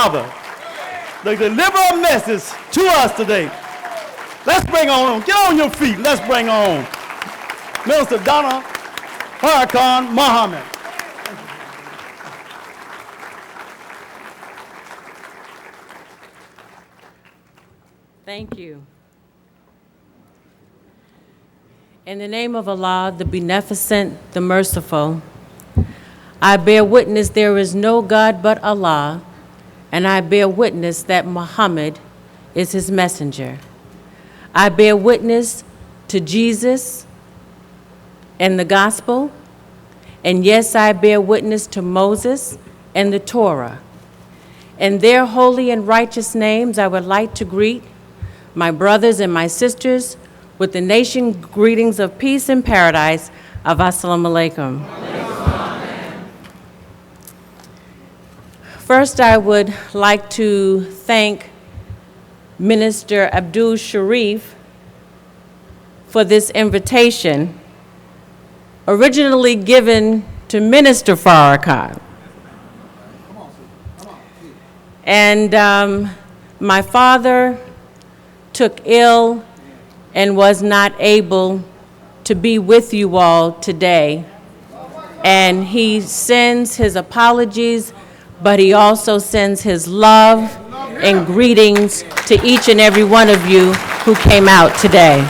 Father to deliver a message to us today. Let's bring on, get on your feet, let's bring on Minister Donna, Farrakhan, Muhammad. Thank you. In the name of Allah, the Beneficent, the Merciful, I bear witness there is no God but Allah, and I bear witness that Muhammad is his messenger. I bear witness to Jesus and the gospel, and yes, I bear witness to Moses and the Torah. In their holy and righteous names, I would like to greet my brothers and my sisters with the nation greetings of peace and paradise of Assalamu alaikum. First, I would like to thank Minister Abdul Sharif for this invitation, originally given to Minister Farrakhan. And my father took ill and was not able to be with you all today. And he sends his apologies, but he also sends his love and greetings to each and every one of you who came out today.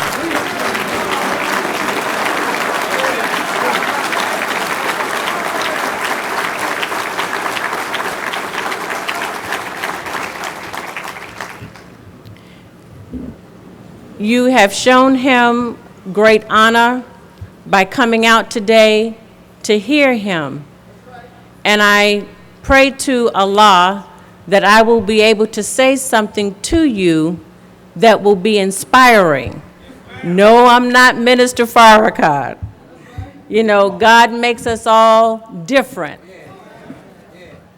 You have shown him great honor by coming out today to hear him. And I pray to Allah that I will be able to say something to you that will be inspiring. No, I'm not Minister Farrakhan. You know, God makes us all different.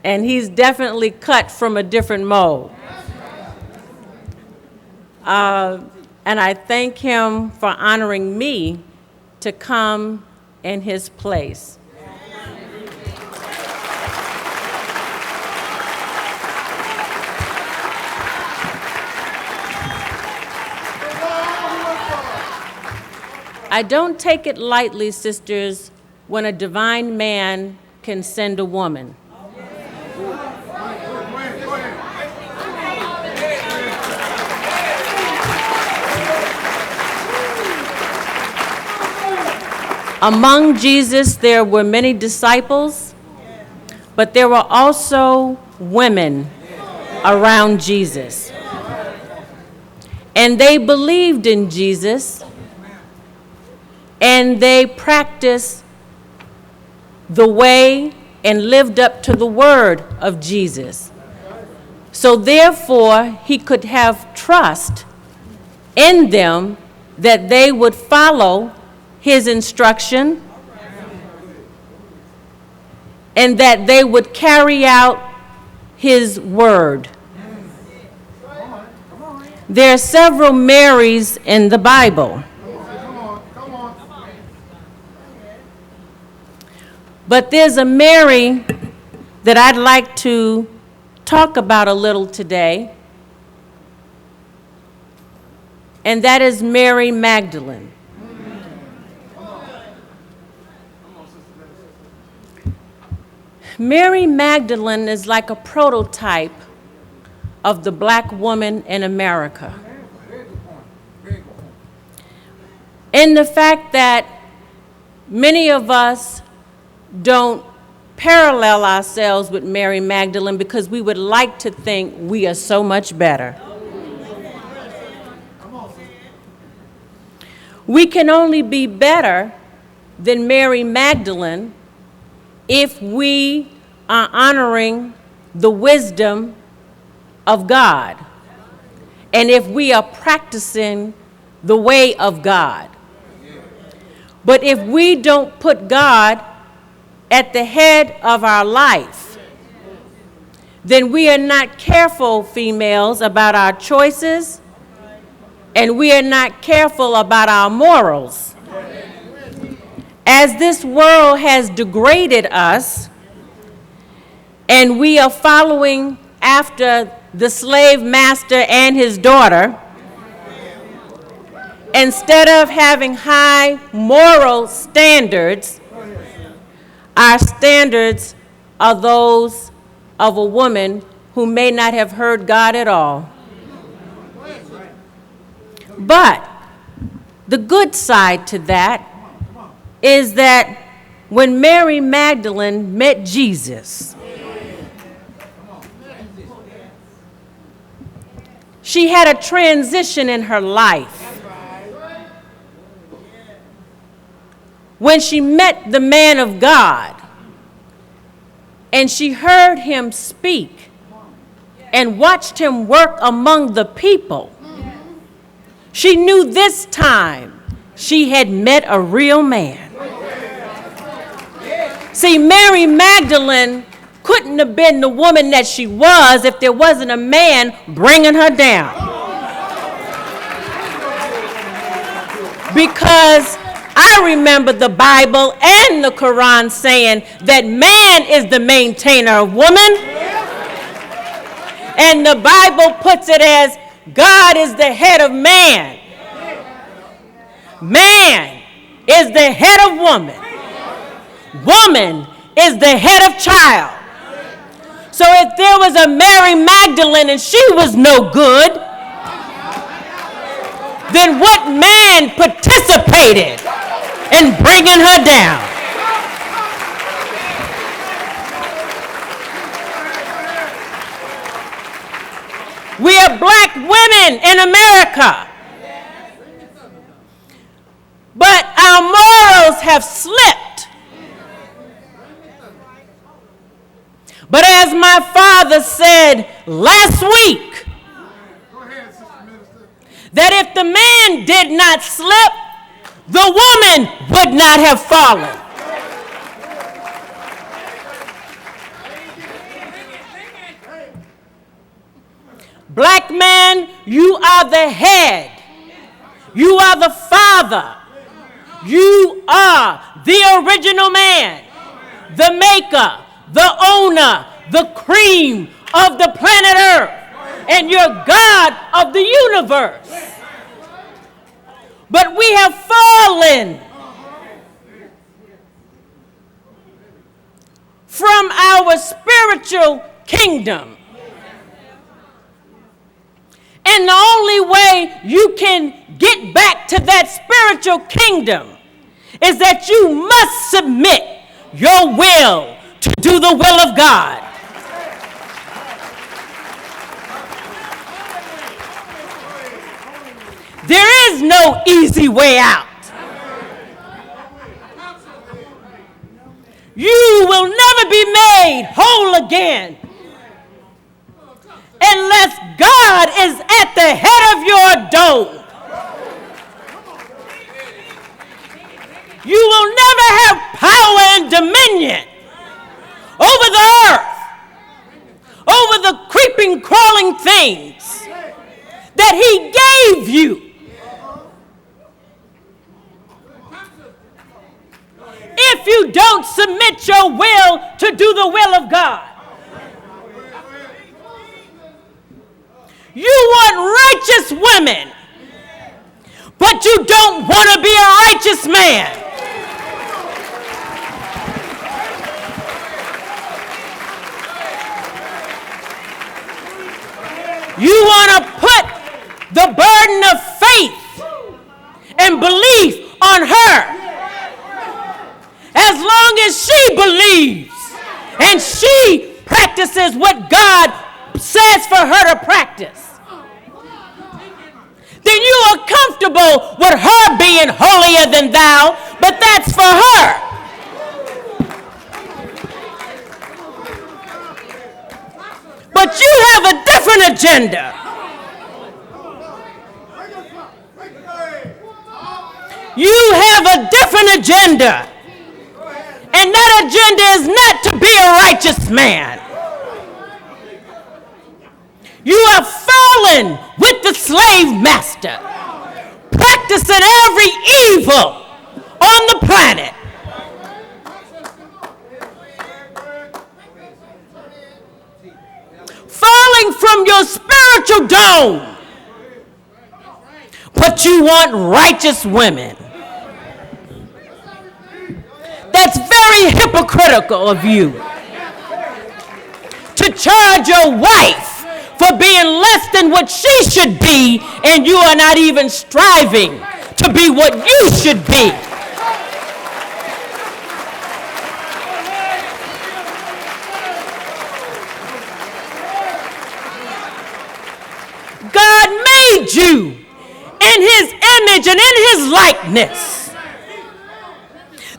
And he's definitely cut from a different mold. And I thank him for honoring me to come in his place. I don't take it lightly, sisters, when a divine man can send a woman. Among Jesus, there were many disciples, but there were also women around Jesus. And they believed in Jesus, and they practiced the way and lived up to the word of Jesus. So therefore, he could have trust in them that they would follow his instruction and that they would carry out his word. There are several Marys in the Bible. But there's a Mary that I'd like to talk about a little today, and that is Mary Magdalene. Mary Magdalene is like a prototype of the black woman in America. In the fact that many of us don't parallel ourselves with Mary Magdalene because we would like to think we are so much better. We can only be better than Mary Magdalene if we are honoring the wisdom of God and if we are practicing the way of God. But if we don't put God at the head of our life, then we are not careful, females, about our choices, and we are not careful about our morals. As this world has degraded us, and we are following after the slave master and his daughter, instead of having high moral standards, our standards are those of a woman who may not have heard God at all. But the good side to that is that when Mary Magdalene met Jesus, she had a transition in her life. When she met the man of God and she heard him speak and watched him work among the people, she knew this time she had met a real man. See, Mary Magdalene couldn't have been the woman that she was if there wasn't a man bringing her down. Because I remember the Bible and the Quran saying that man is the maintainer of woman. And the Bible puts it as God is the head of man. Man is the head of woman. Woman is the head of child. So if there was a Mary Magdalene and she was no good, then what man participated in bringing her down? We are black women in America, but our morals have slipped. But as my father said last week, that if the man did not slip, the woman would not have fallen. Black man, you are the head. You are the father. You are the original man, the maker, the owner, the cream of the planet Earth, and you're God of the universe. But we have fallen from our spiritual kingdom. And the only way you can get back to that spiritual kingdom is that you must submit your will to do the will of God. There is no easy way out. You will never be made whole again unless God is at the head of your dome. You will never have power and dominion over the earth, over the creeping, crawling things that He gave you. If you don't submit your will to do the will of God. You want righteous women, but you don't want to be a righteous man. You want to put the burden of faith and belief on her. As long as she believes and she practices what God says for her to practice, then you are comfortable with her being holier than thou, but that's for her. But you have a different agenda. You have a different agenda. And that agenda is not to be a righteous man. You have fallen with the slave master, practicing every evil on the planet. coming from your spiritual dome. But you want righteous women. That's very hypocritical of you. To charge your wife for being less than what she should be, and you are not even striving to be what you should be. God made you in his image and in his likeness.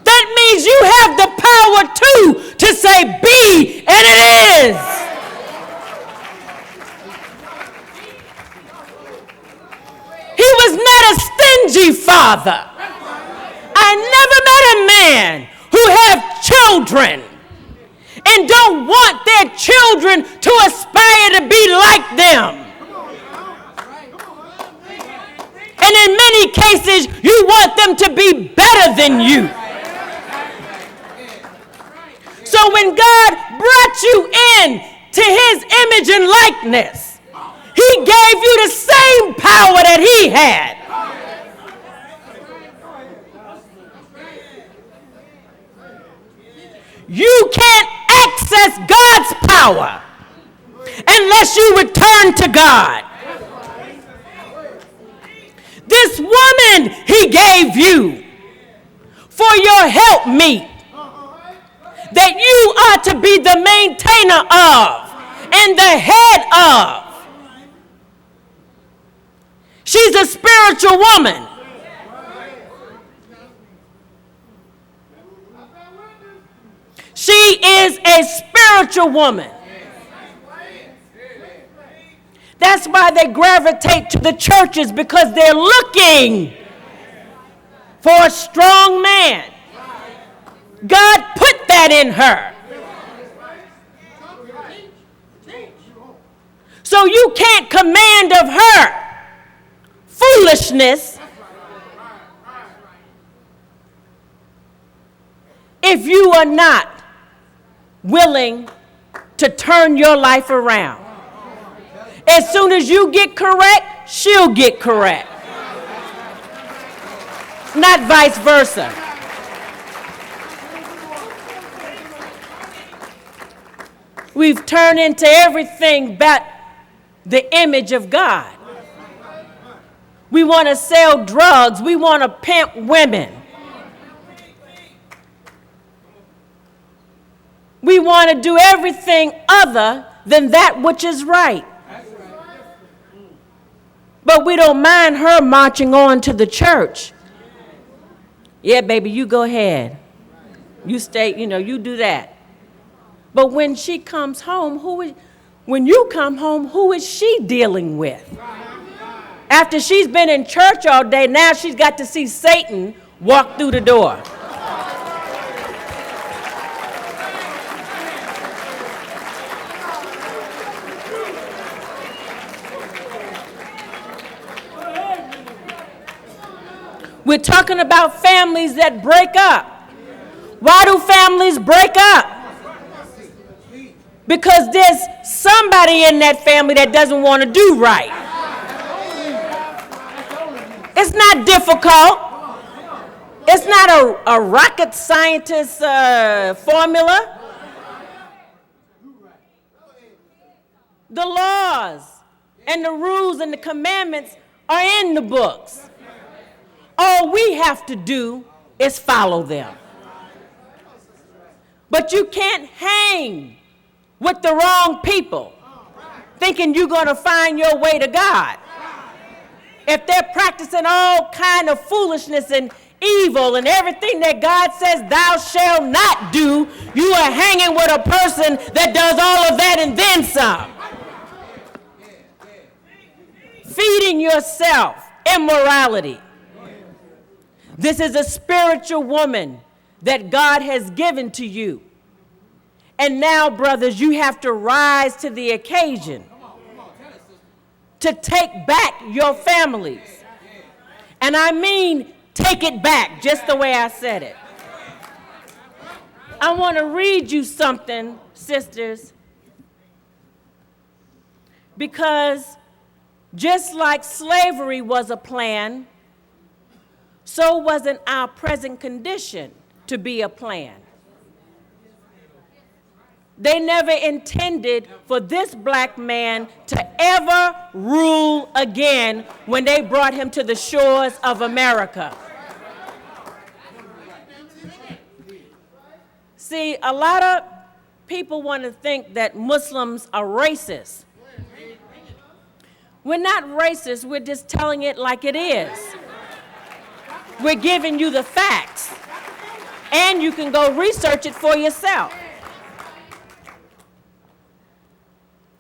That means you have the power too to say be, and it is. He was not a stingy father. I never met a man who have children and don't want their children to aspire to be like them. And in many cases, you want them to be better than you. So when God brought you in to his image and likeness, he gave you the same power that he had. You can't access God's power unless you return to God. This woman he gave you for your helpmeet, that you are to be the maintainer of and the head of. She's a spiritual woman. She is a spiritual woman. That's why they gravitate to the churches, because they're looking for a strong man. God put that in her. So you can't command of her foolishness if you are not willing to turn your life around. As soon as you get correct, she'll get correct. Not vice versa. We've turned into everything but the image of God. We want to sell drugs. We want to pimp women. We want to do everything other than that which is right. But we don't mind her marching on to the church. Yeah, baby, you go ahead. You stay, you do that. But when she comes home, when you come home, who is she dealing with? After she's been in church all day, now she's got to see Satan walk through the door. We're talking about families that break up. Why do families break up? Because there's somebody in that family that doesn't want to do right. It's not difficult. It's not a rocket scientist formula. The laws and the rules and the commandments are in the books. All we have to do is follow them. But you can't hang with the wrong people thinking you're going to find your way to God. If they're practicing all kind of foolishness and evil and everything that God says thou shalt not do, you are hanging with a person that does all of that and then some. Feeding yourself immorality. This is a spiritual woman that God has given to you. And now, brothers, you have to rise to the occasion to take back your families. And I mean take it back, just the way I said it. I want to read you something, sisters. Because just like slavery was a plan, so wasn't our present condition to be a plan. They never intended for this black man to ever rule again when they brought him to the shores of America. See, a lot of people want to think that Muslims are racist. We're not racist, we're just telling it like it is. We're giving you the facts, and you can go research it for yourself.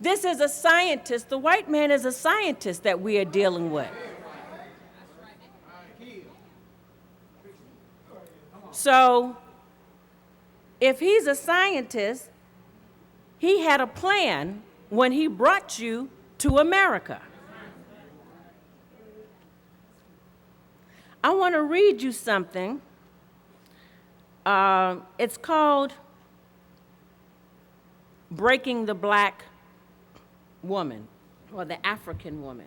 This is a scientist, the white man is a scientist that we are dealing with. So, if he's a scientist, he had a plan when he brought you to America. I want to read you something. It's called Breaking the Black Woman, or the African woman.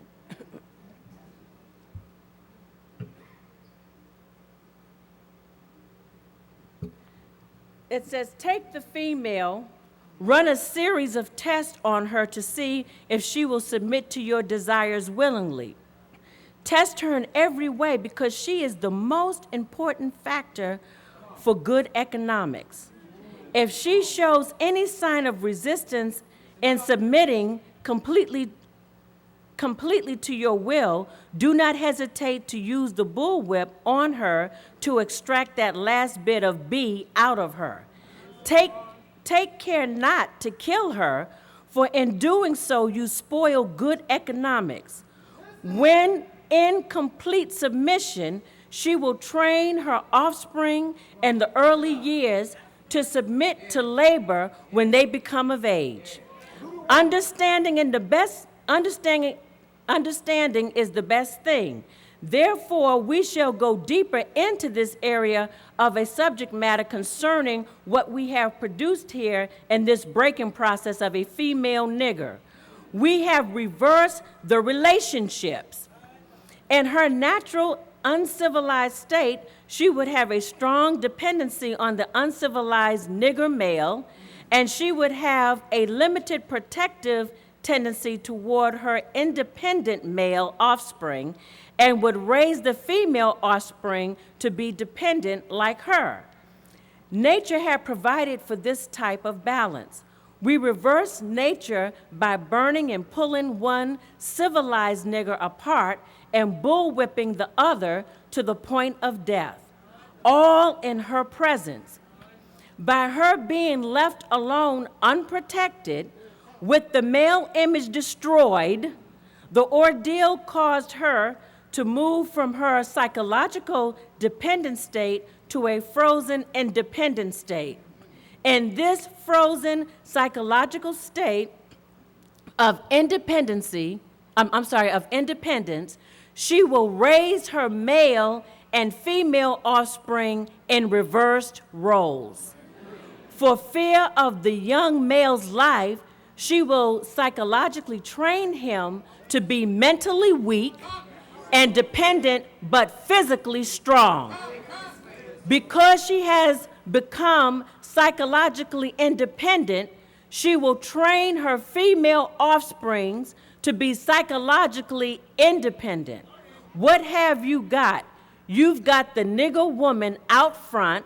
It says, take the female, run a series of tests on her to see if she will submit to your desires willingly. Test her in every way because she is the most important factor for good economics. If she shows any sign of resistance in submitting completely to your will, do not hesitate to use the bullwhip on her to extract that last bit of B out of her. Take care not to kill her, for in doing so you spoil good economics. When in complete submission, she will train her offspring in the early years to submit to labor when they become of age. Understanding is the best thing. Therefore, we shall go deeper into this area of a subject matter concerning what we have produced here in this breaking process of a female nigger. We have reversed the relationships. In her natural uncivilized state, she would have a strong dependency on the uncivilized nigger male, and she would have a limited protective tendency toward her independent male offspring, and would raise the female offspring to be dependent like her. Nature had provided for this type of balance. We reverse nature by burning and pulling one civilized nigger apart and bullwhipping the other to the point of death, all in her presence. By her being left alone unprotected, with the male image destroyed, the ordeal caused her to move from her psychological dependent state to a frozen independent state. In this frozen psychological state of independence, she will raise her male and female offspring in reversed roles. For fear of the young male's life, she will psychologically train him to be mentally weak and dependent but physically strong. Because she has become psychologically independent, she will train her female offsprings to be psychologically independent. What have you got? You've got the nigger woman out front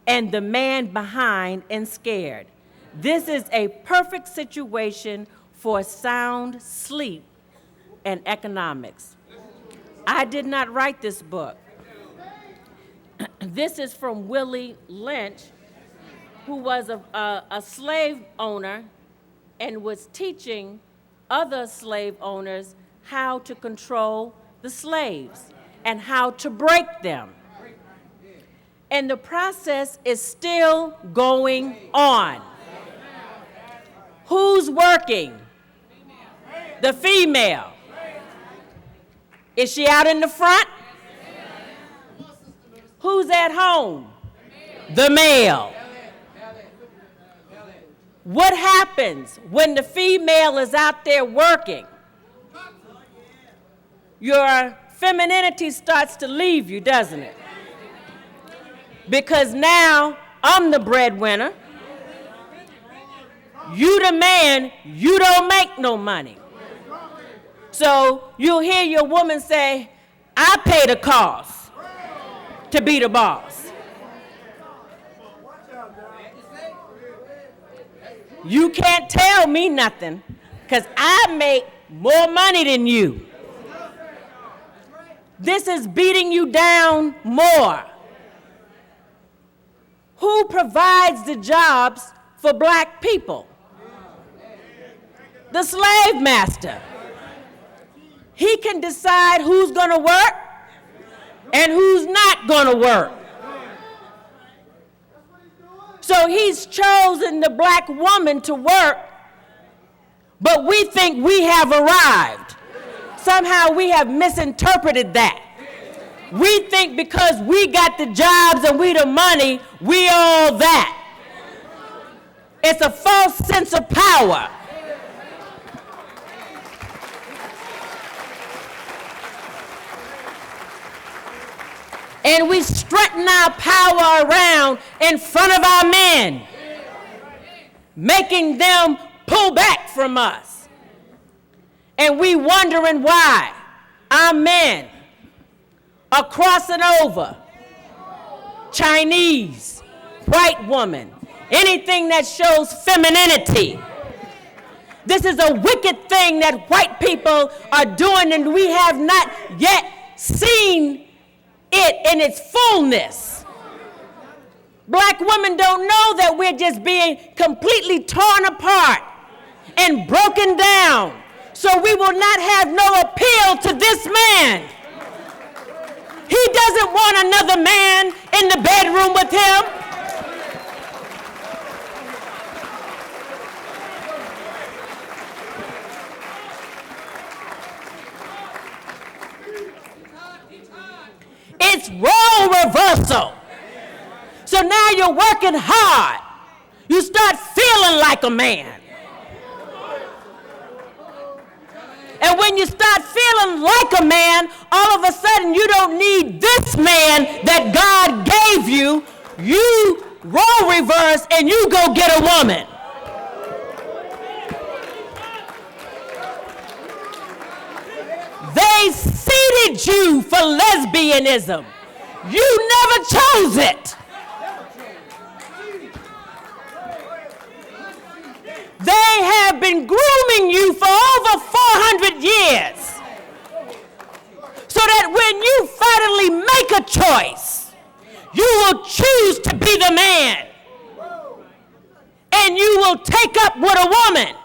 and the man behind and scared. This is a perfect situation for sound sleep and economics. I did not write this book. This is from Willie Lynch, who was a slave owner and was teaching other slave owners how to control the slaves and how to break them. And the process is still going on. Who's working? The female. Is she out in the front? Who's at home? The male. What happens when the female is out there working? Your femininity starts to leave you, doesn't it? Because now I'm the breadwinner. You the man, you don't make no money. So you'll hear your woman say, I pay the cost to be the boss. You can't tell me nothing because I make more money than you. This is beating you down more. Who provides the jobs for black people? The slave master. He can decide who's going to work and who's not going to work. So he's chosen the black woman to work, but we think we have arrived. Somehow we have misinterpreted that. We think because we got the jobs and we the money, we all that. It's a false sense of power. And we strutting our power around in front of our men, making them pull back from us. And we wondering why our men are crossing over. Chinese, white woman, anything that shows femininity. This is a wicked thing that white people are doing, and we have not yet seen it in its fullness. Black women don't know that we're just being completely torn apart and broken down. So we will not have no appeal to this man. He doesn't want another man in the bedroom with him. It's role reversal. So now you're working hard. You start feeling like a man. And when you start feeling like a man, all of a sudden you don't need this man that God gave you. You role reverse and you go get a woman. They seeded you for lesbianism. You never chose it. They have been grooming you for over 400 years. So that when you finally make a choice, you will choose to be the man. And you will take up with a woman.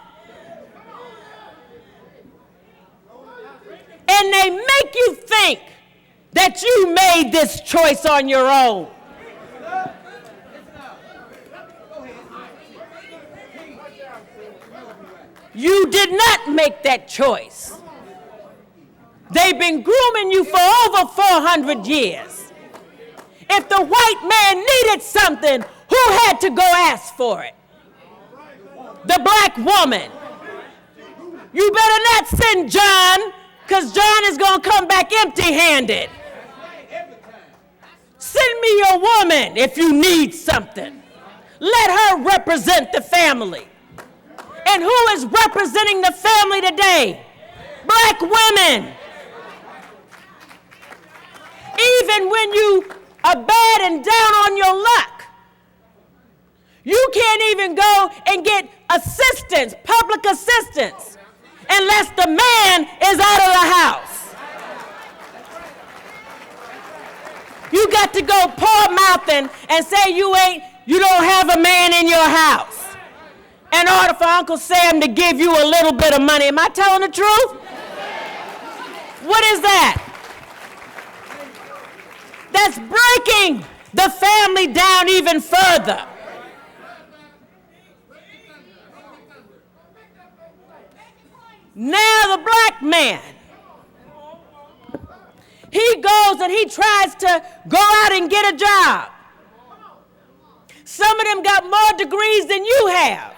And they make you think that you made this choice on your own. You did not make that choice. They've been grooming you for over 400 years. If the white man needed something, who had to go ask for it? The black woman. You better not send John, because John is going to come back empty-handed. Send me your woman if you need something. Let her represent the family. And who is representing the family today? Black women. Even when you are bad and down on your luck, you can't even go and get assistance, public assistance, unless the man is out of the house. You got to go paw mouthing and say you don't have a man in your house in order for Uncle Sam to give you a little bit of money. Am I telling the truth? What is that? That's breaking the family down even further. Now the black man, he goes and he tries to go out and get a job. Some of them got more degrees than you have.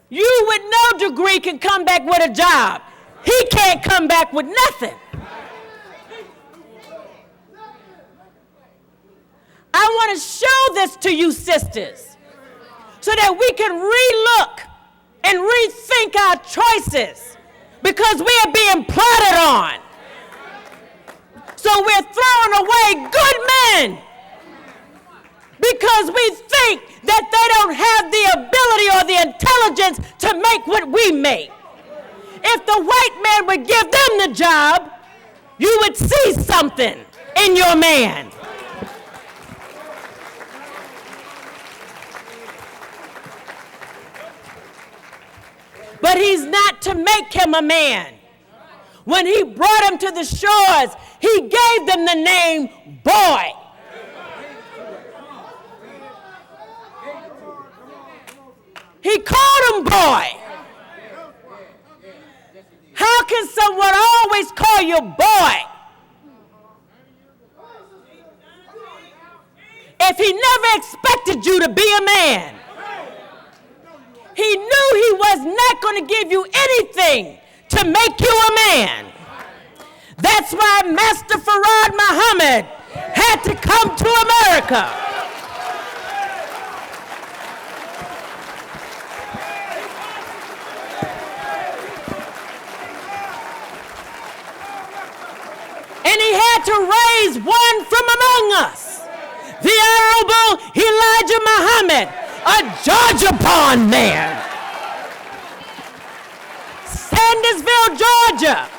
You with no degree can come back with a job. He can't come back with nothing. I want to show this to you sisters so that we can relook and rethink our choices because we are being plotted on. So we're throwing away good men because we think that they don't have the ability or the intelligence to make what we make. If the white man would give them the job, you would see something in your man. But he's not to make him a man. When he brought him to the shores, he gave them the name boy. He called him boy. How can someone always call you boy if he never expected you to be a man? He knew he was not going to give you anything to make you a man. That's why Master Farrakhan Muhammad had to come to America. And he had to raise one from among us, the Honorable Elijah Muhammad, a Georgia-born man. Sandersville, Georgia.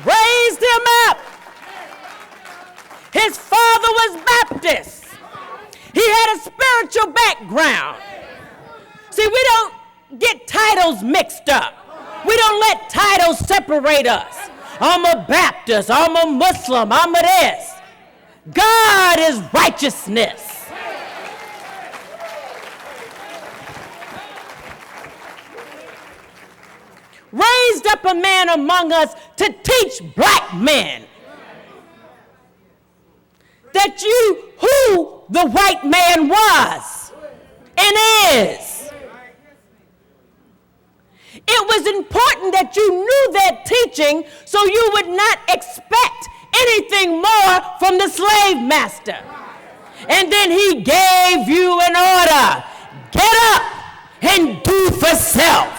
Raised him up. His father was Baptist. He had a spiritual background. See, we don't get titles mixed up. We don't let titles separate us. I'm a Baptist, I'm a Muslim, I'm a this. God is righteousness. Raised up a man among us to teach black men that who the white man was and is. It was important that you knew that teaching so you would not expect anything more from the slave master. And then he gave you an order. Get up and do for self.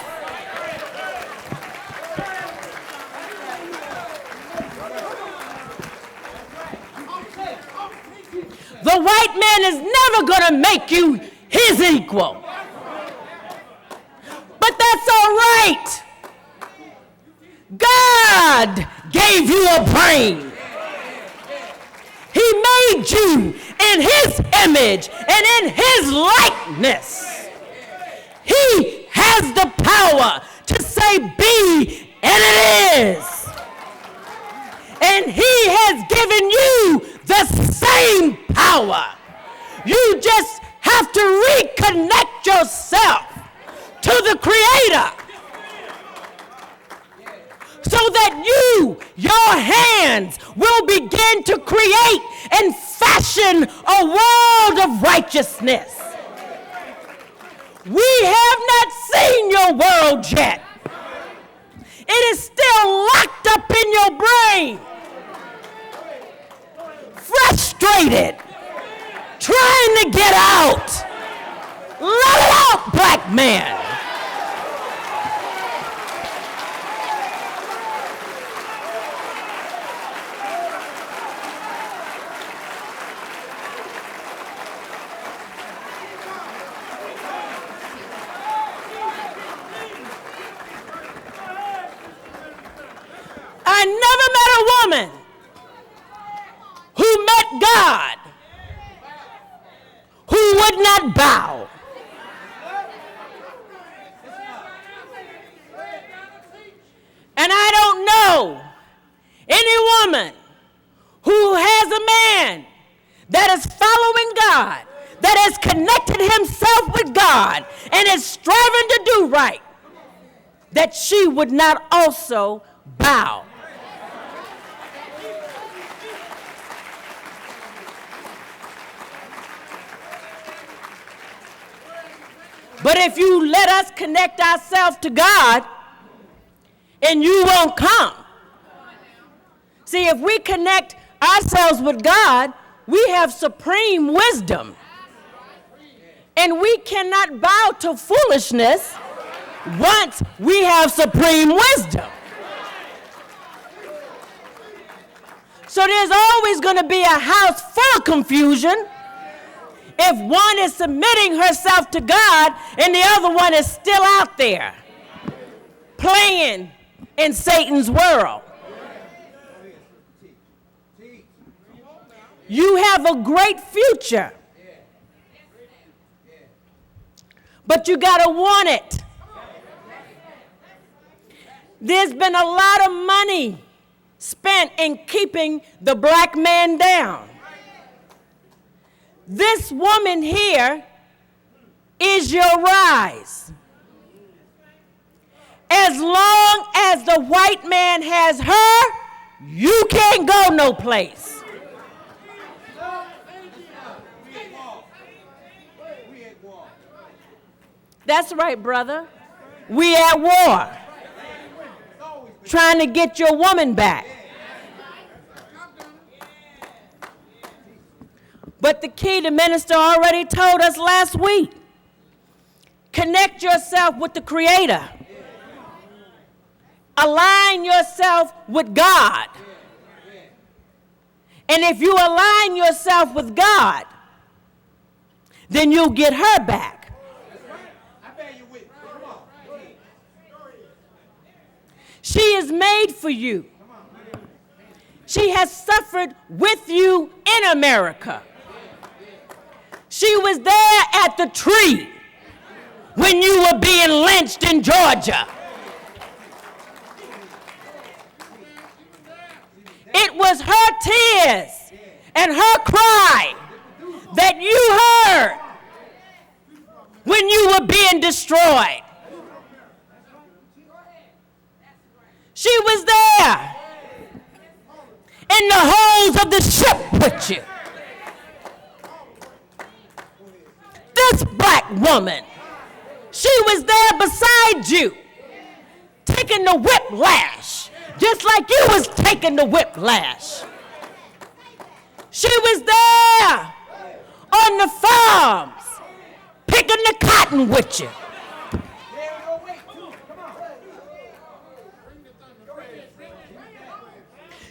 The white man is never going to make you his equal. But that's all right. God gave you a brain. He made you in his image and in his likeness. He has the power to say be, and it is. And he has given you the same power. You just have to reconnect yourself to the Creator so that your hands will begin to create and fashion a world of righteousness. We have not seen your world yet. It is still locked up in your brain. Frustrated, trying to get out. Let it out, black man. I never met a woman who met God who would not bow. And I don't know any woman who has a man that is following God, that has connected himself with God and is striving to do right, that she would not also bow. But if you let us connect ourselves to God, and you won't come. See, if we connect ourselves with God, we have supreme wisdom. And we cannot bow to foolishness once we have supreme wisdom. So there's always going to be a house full of confusion if one is submitting herself to God and the other one is still out there playing in Satan's world. You have a great future, but you got to want it. There's been a lot of money spent in keeping the black man down. This woman here is your rise. As long as the white man has her, you can't go no place. That's right, brother. We at war. Trying to get your woman back. But the key, the minister already told us last week. Connect yourself with the Creator. Align yourself with God. And if you align yourself with God, then you'll get her back. She is made for you. She has suffered with you in America. She was there at the tree when you were being lynched in Georgia. It was her tears and her cry that you heard when you were being destroyed. She was there in the holes of the ship with you. This black woman, she was there beside you, taking the whiplash, just like you was taking the whiplash. She was there on the farms, picking the cotton with you.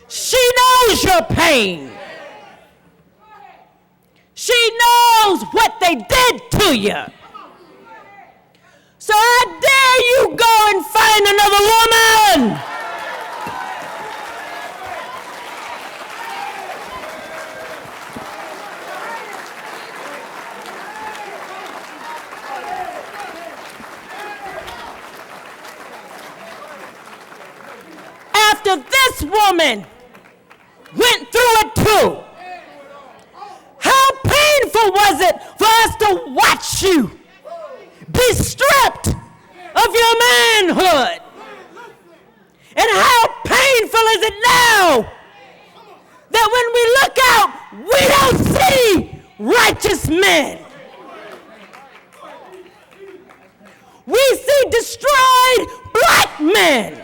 She knows your pain. She knows what they did to you. So I dare you go and find another woman. After this woman went through it too, how painful was it for us to watch you be stripped of your manhood? And how painful is it now that when we look out, we don't see righteous men. We see destroyed black men.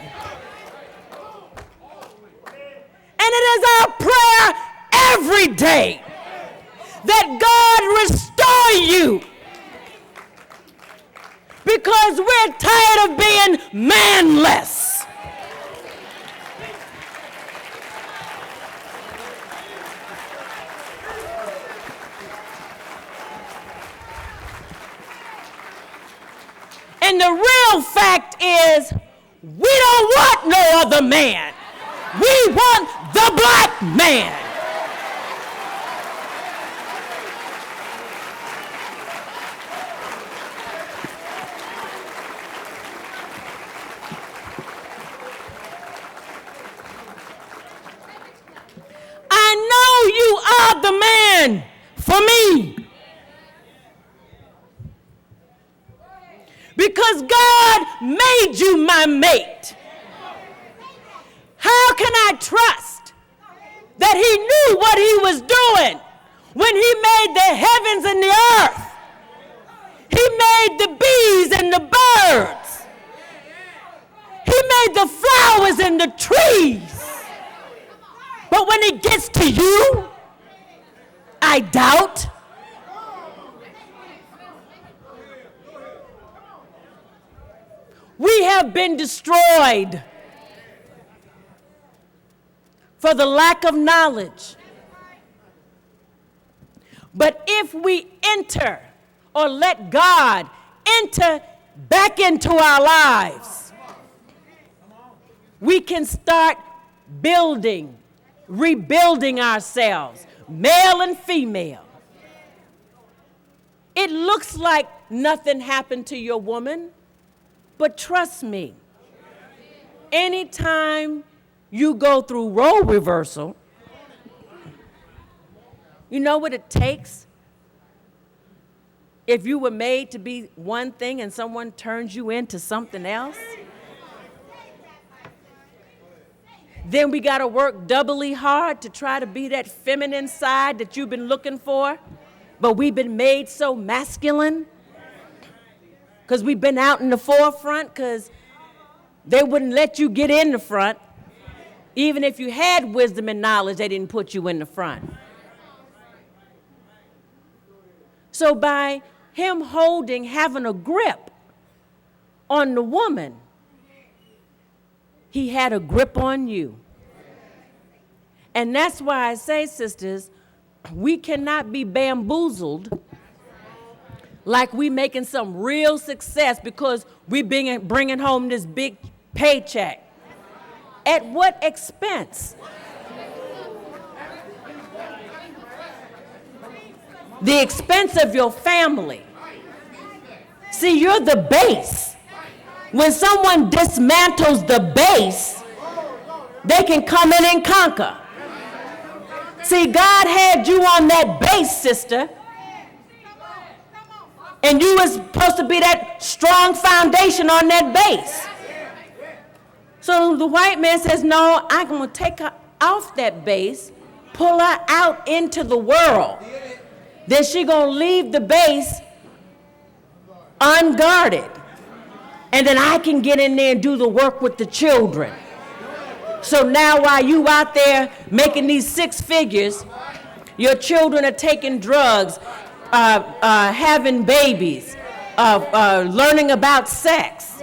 And it is our prayer every day that God restore you, because we're tired of being manless. And the real fact is, we don't want no other man. We want the black man. I know you are the man for me, because God made you my mate. How can I trust that he knew what he was doing when he made the heavens and the earth? He made the bees and the birds. He made the flowers and the trees. But when it gets to you, I doubt. We have been destroyed for the lack of knowledge. But if we enter or let God enter back into our lives, we can start building, rebuilding ourselves, male and female. It looks like nothing happened to your woman, but trust me, anytime you go through role reversal, you know what it takes? If you were made to be one thing and someone turns you into something else, then we got to work doubly hard to try to be that feminine side that you've been looking for, but we've been made so masculine because we've been out in the forefront because they wouldn't let you get in the front. Even if you had wisdom and knowledge, they didn't put you in the front. So by him having a grip on the woman, he had a grip on you. And that's why I say, sisters, we cannot be bamboozled like we making some real success because we bringing home this big paycheck. At what expense? The expense of your family. See, you're the base. When someone dismantles the base, they can come in and conquer. See, God had you on that base, sister. And you was supposed to be that strong foundation on that base. So the white man says, no, I'm going to take her off that base, pull her out into the world. Then she going to leave the base unguarded. And then I can get in there and do the work with the children. So now while you out there making these 6 figures, your children are taking drugs, having babies, learning about sex.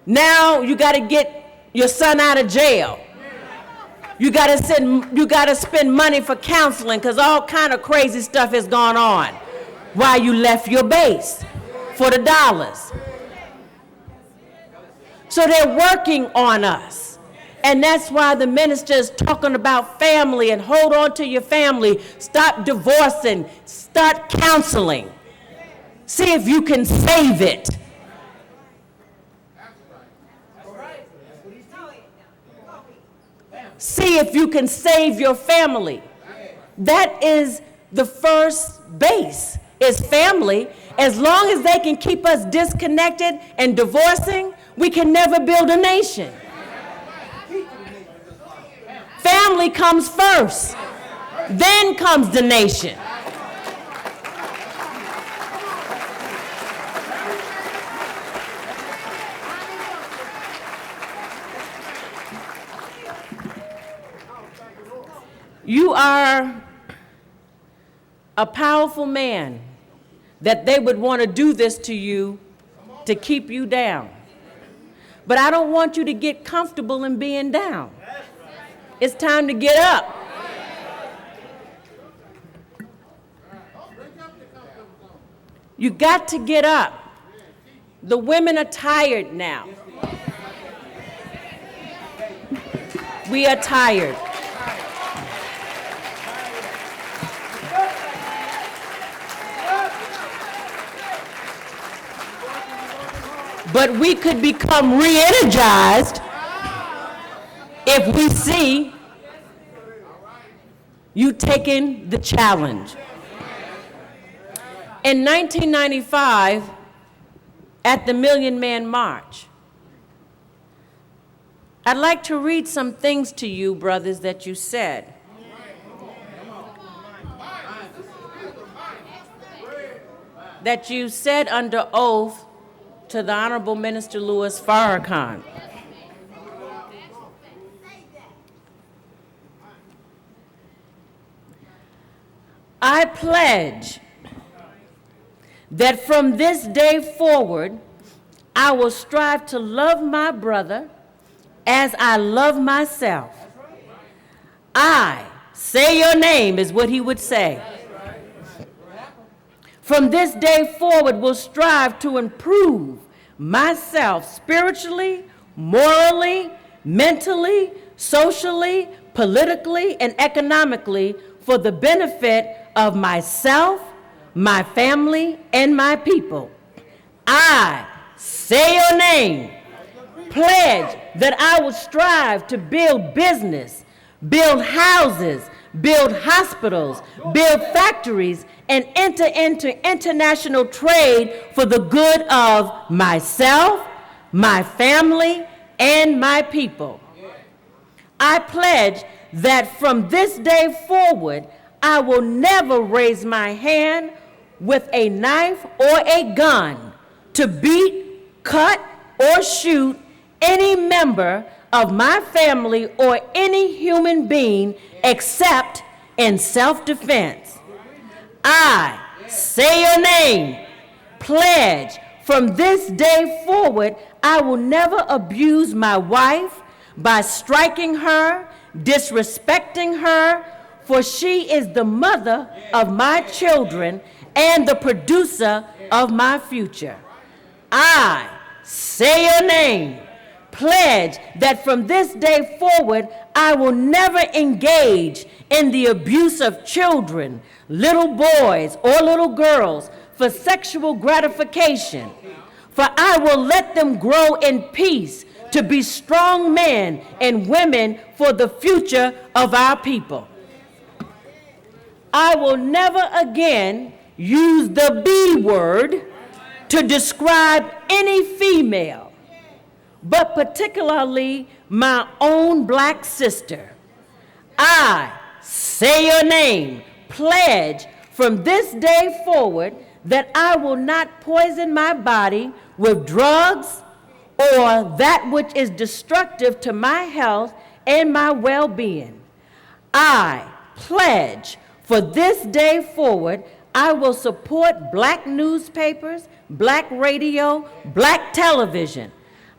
Now you got to get your son out of jail. You got to spend money for counseling because all kind of crazy stuff has gone on while you left your base for the dollars. So they're working on us. And that's why the minister is talking about family and hold on to your family. Stop divorcing. Start counseling. See if you can save it. See if you can save your family. That is the first base, is family. As long as they can keep us disconnected and divorcing, we can never build a nation. Family comes first, then comes the nation. You are a powerful man that they would want to do this to you to keep you down. But I don't want you to get comfortable in being down. It's time to get up. You got to get up. The women are tired now. We are tired. But we could become re-energized if we see you taking the challenge. In 1995, at the Million Man March, I'd like to read some things to you, brothers, that you said. that you said under oath to the Honorable Minister Louis Farrakhan. I pledge that from this day forward, I will strive to love my brother as I love myself. I, say your name is what he would say. From this day forward, will strive to improve myself spiritually, morally, mentally, socially, politically, and economically for the benefit of myself, my family, and my people. I, say your name, pledge that I will strive to build business, build houses, build hospitals, build factories, and enter into international trade for the good of myself, my family, and my people. I pledge that from this day forward, I will never raise my hand with a knife or a gun to beat, cut, or shoot any member of my family or any human being except in self-defense. I, say your name, pledge from this day forward, I will never abuse my wife by striking her, disrespecting her, for she is the mother of my children and the producer of my future. I, say your name, pledge that from this day forward, I will never engage in the abuse of children, little boys or little girls for sexual gratification, for I will let them grow in peace to be strong men and women for the future of our people. I will never again use the B word to describe any female, but particularly my own black sister. I, say your name, pledge from this day forward that I will not poison my body with drugs or that which is destructive to my health and my well-being. I pledge for this day forward, I will support black newspapers, black radio, black television.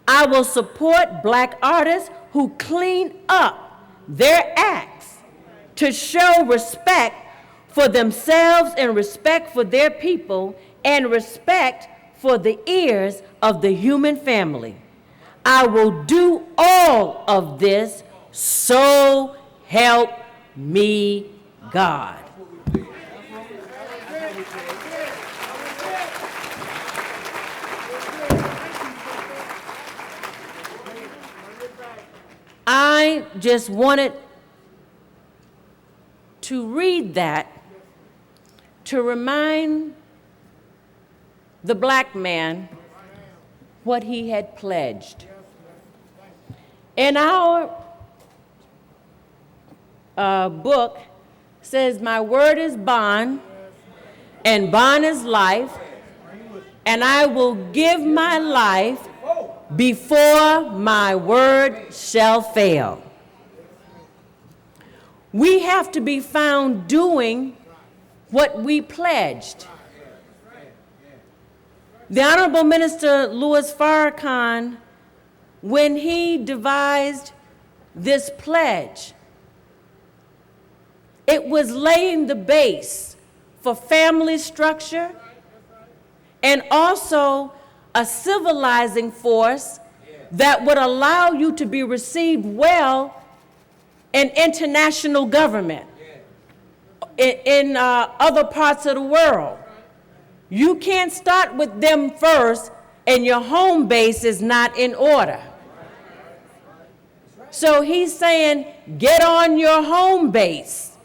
I will support black artists who clean up their acts to show respect for themselves and respect for their people and respect for the ears of the human family. I will do all of this, so help me God. I just wanted to read that to remind the black man what he had pledged. In our book says, my word is bond, and bond is life, and I will give my life before my word shall fail. We have to be found doing what we pledged. The Honorable Minister Louis Farrakhan, when he devised this pledge, it was laying the base for family structure and also a civilizing force that would allow you to be received well in international government, in other parts of the world. You can't start with them first and your home base is not in order. So he's saying, get on your home base.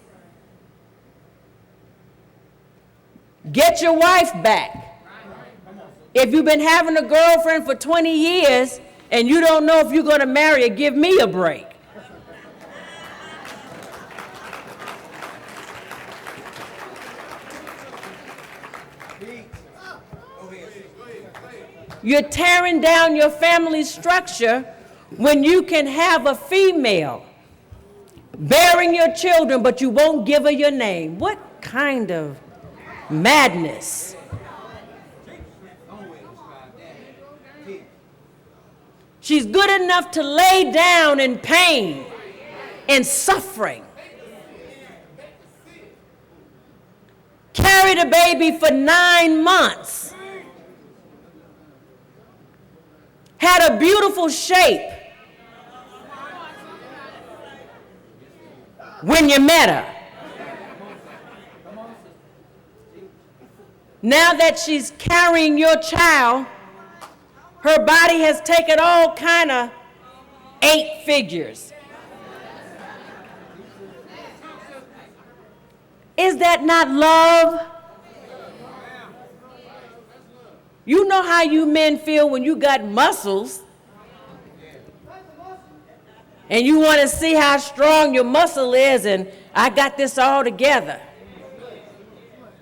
Get your wife back. If you've been having a girlfriend for 20 years and you don't know if you're going to marry her, give me a break. You're tearing down your family structure when you can have a female bearing your children, but you won't give her your name. What kind of madness? She's good enough to lay down in pain and suffering. Carried a baby for 9 months. Had a beautiful shape when you met her. Now that she's carrying your child, her body has taken all kind of 8 figures. Is that not love? You know how you men feel when you got muscles and you want to see how strong your muscle is, and I got this all together.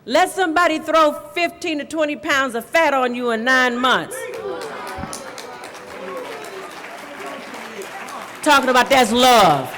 Let somebody throw 15 to 20 pounds of fat on you in 9 months. Talking about that's love.